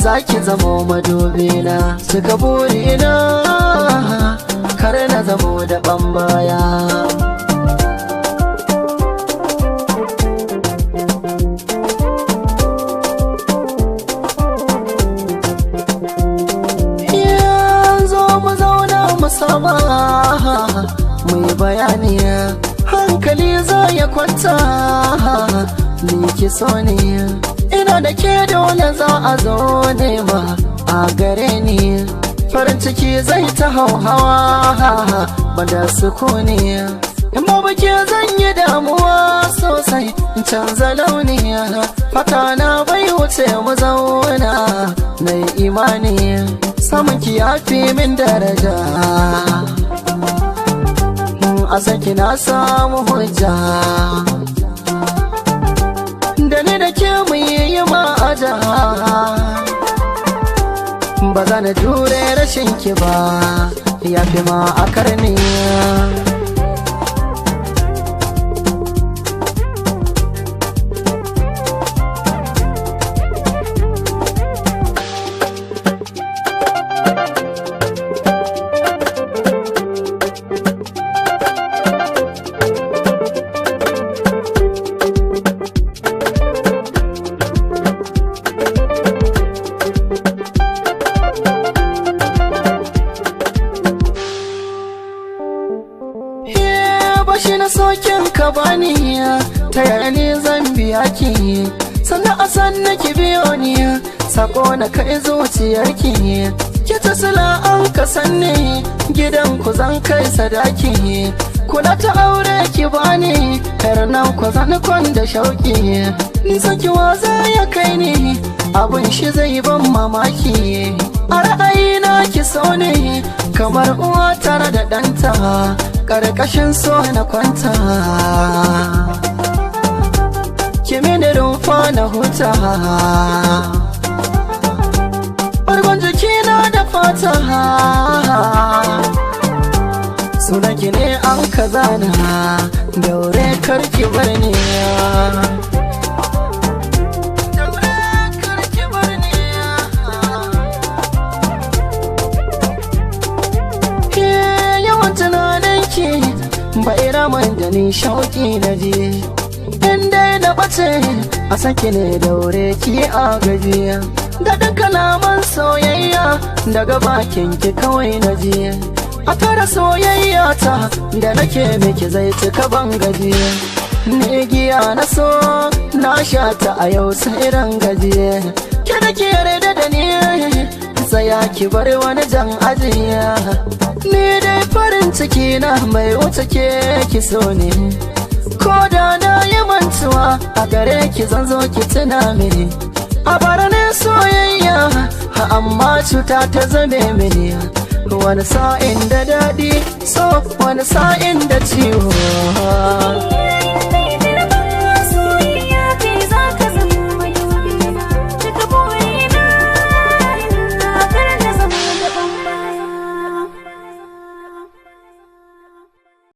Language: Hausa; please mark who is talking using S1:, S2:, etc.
S1: Zaki zamo madubina, cika burina, kar na zamo da baya. Yanzu mu zauna mu saba, mu yi bayani, hankali za ya kwanta, ni ki so ne. Ina da ke dole za a zo nema a gare ni, farin ciki zai ta hauhawa bada sukuni. In babu ke zan yi damuwa sosai in canza launi, fata na bai wuce mu zauna na yi imani, samun ki ya fi min daraja, a saki na samu hujja, da ni da ke mu yi ma'aja, ba za na jure rashin ki ba, ya fi ma a karni. Bashi na sokin ka bani, ta yaya ne zan biya ki, sannan a san ki biyo ni, sako na kai zuciyarki, ki ta sila an ka sanni, gidan ku zan kai sadaki, kula ta aure ki bani, kar nan ku zan kwanda shauki, nisan ki waza ya kai ni, abun shi zai ban mamaki, a ra'ayina ki so ne, kamar uwa tare da ɗanta, ƙarƙashin so na kwanta, ki mini rumfa na huta, ɓargon jikina da fata, sunanki ne an ka zana, daure karki bar ni. Bai raman da ni shauki na je, in dai na bace a sake ne daure ki a gajiya, da duk kalaman soyayya daga bakin ki kawai na je, a tara soyayya ta da nake miki zai cika ban gajiya, ni giya na so na sha ta a yau sai ran gajiya, ki da ki yarda da ni tsaya ki bar wani jan ajiya, ni dai farin ciki na mai wuce ke ki so ne, ko da na yi mantuwa a gare ki zan zo ki tuna mini, a bara ne soyayya amma cuta ta zame mini, wani sa'in da daɗi so wani sa'in da ciwo.